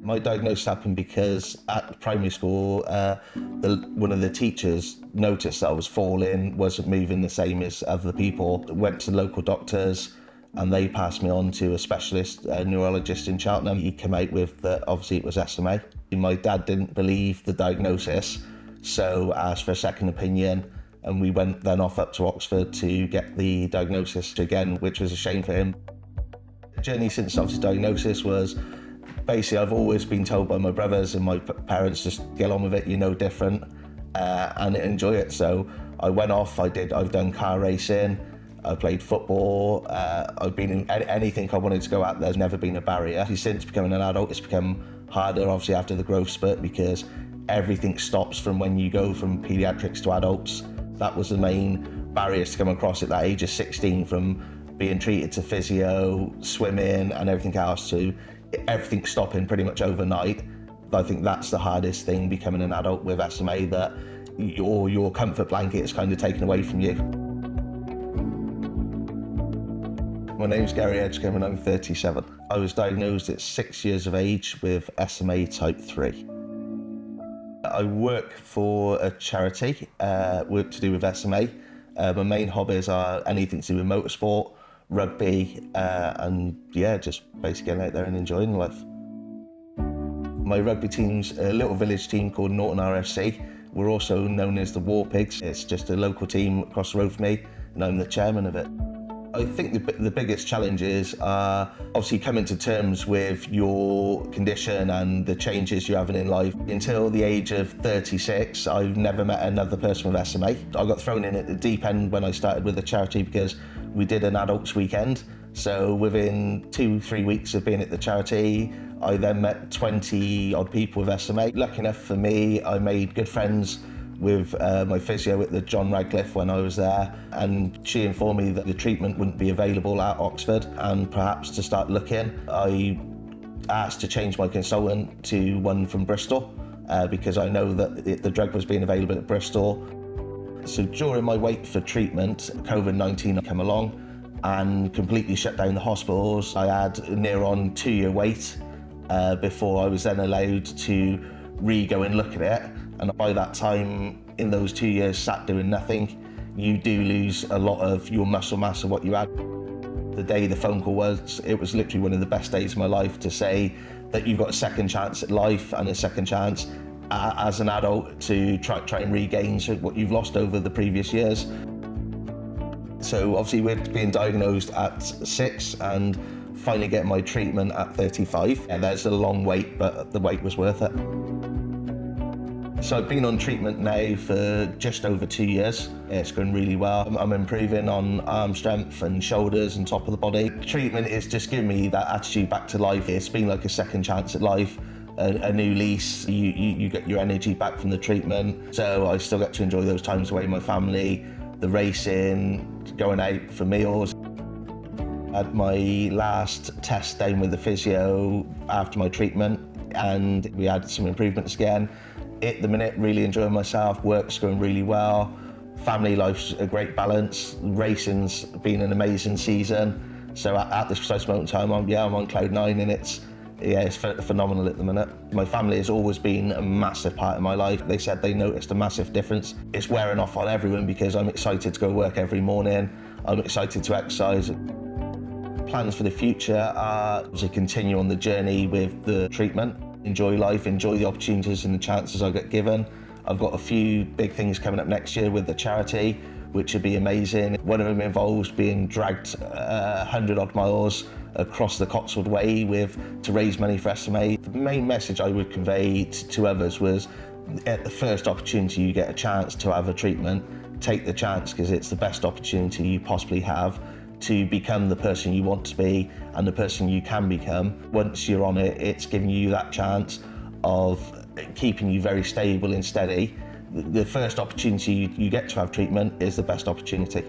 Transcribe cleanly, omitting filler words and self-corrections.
My diagnosis happened because at primary school, one of the teachers noticed that I was falling, wasn't moving the same as other people, went to local doctors, and they passed me on to a specialist, a neurologist in Cheltenham. He came out with that obviously it was SMA. My dad didn't believe the diagnosis, so asked for a second opinion, and we went then off up to Oxford to get the diagnosis again, which was a shame for him. The journey since obviously diagnosis was basically I've always been told by my brothers and my parents, just get on with it, you're no different, and enjoy it. So I went off, I've done car racing, I played football, I've been in anything I wanted to go at. There's never been a barrier. Since becoming an adult, it's become harder, obviously, after the growth spurt, because everything stops from when you go from paediatrics to adults. That was the main barriers to come across at that age of 16, from being treated to physio, swimming and everything else, to everything stopping pretty much overnight. I think that's the hardest thing, becoming an adult with SMA, that your comfort blanket is kind of taken away from you. My name's Gary Edgecombe and I'm 37. I was diagnosed at 6 years of age with SMA type 3. I work for a charity, work to do with SMA. My main hobbies are anything to do with motorsport, rugby, and yeah, just basically getting out there and enjoying life. My rugby team's a little village team called Norton RFC. We're also known as the War Pigs. It's just a local team across the road from me, and I'm the chairman of it. I think the biggest challenges are obviously coming to terms with your condition and the changes you're having in life. Until the age of 36, I've never met another person with SMA. I got thrown in at the deep end when I started with the charity because we did an adults weekend. So within 2-3 weeks of being at the charity, I then met 20 odd people with SMA. Lucky enough for me, I made good friends with my physio at the John Radcliffe when I was there, and she informed me that the treatment wouldn't be available at Oxford and perhaps to start looking. I asked to change my consultant to one from Bristol because I know that the drug was being available at Bristol. So during my wait for treatment, COVID-19 came along and completely shut down the hospitals. I had a near on 2-year wait before I was then allowed to go and look at it. And by that time, in those 2 years sat doing nothing, you do lose a lot of your muscle mass of what you had. The day the phone call was, it was literally one of the best days of my life, to say that you've got a second chance at life and a second chance as an adult to try and regain what you've lost over the previous years. So obviously we're being diagnosed at 6 and finally getting my treatment at 35. And there's a long wait, but the wait was worth it. So I've been on treatment now for just over 2 years. It's going really well. I'm improving on arm strength and shoulders and top of the body. Treatment is just giving me that attitude back to life. It's been like a second chance at life, a new lease. You get your energy back from the treatment. So I still get to enjoy those times away with my family, the racing, going out for meals. I had my last test down with the physio after my treatment, and we had some improvements again. At the minute, really enjoying myself, work's going really well, family life's a great balance, racing's been an amazing season. So at this precise moment in time, I'm on cloud 9, and it's phenomenal at the minute. My family has always been a massive part of my life. They said they noticed a massive difference. It's wearing off on everyone because I'm excited to go to work every morning, I'm excited to exercise. Plans for the future are to continue on the journey with the treatment. Enjoy life, enjoy the opportunities and the chances I get given. I've got a few big things coming up next year with the charity, which would be amazing. One of them involves being dragged 100 odd miles across the Cotswold Way to raise money for SMA. The main message I would convey to others was, at the first opportunity you get a chance to have a treatment, take the chance, because it's the best opportunity you possibly have to become the person you want to be and the person you can become. Once you're on it, it's giving you that chance of keeping you very stable and steady. The first opportunity you get to have treatment is the best opportunity.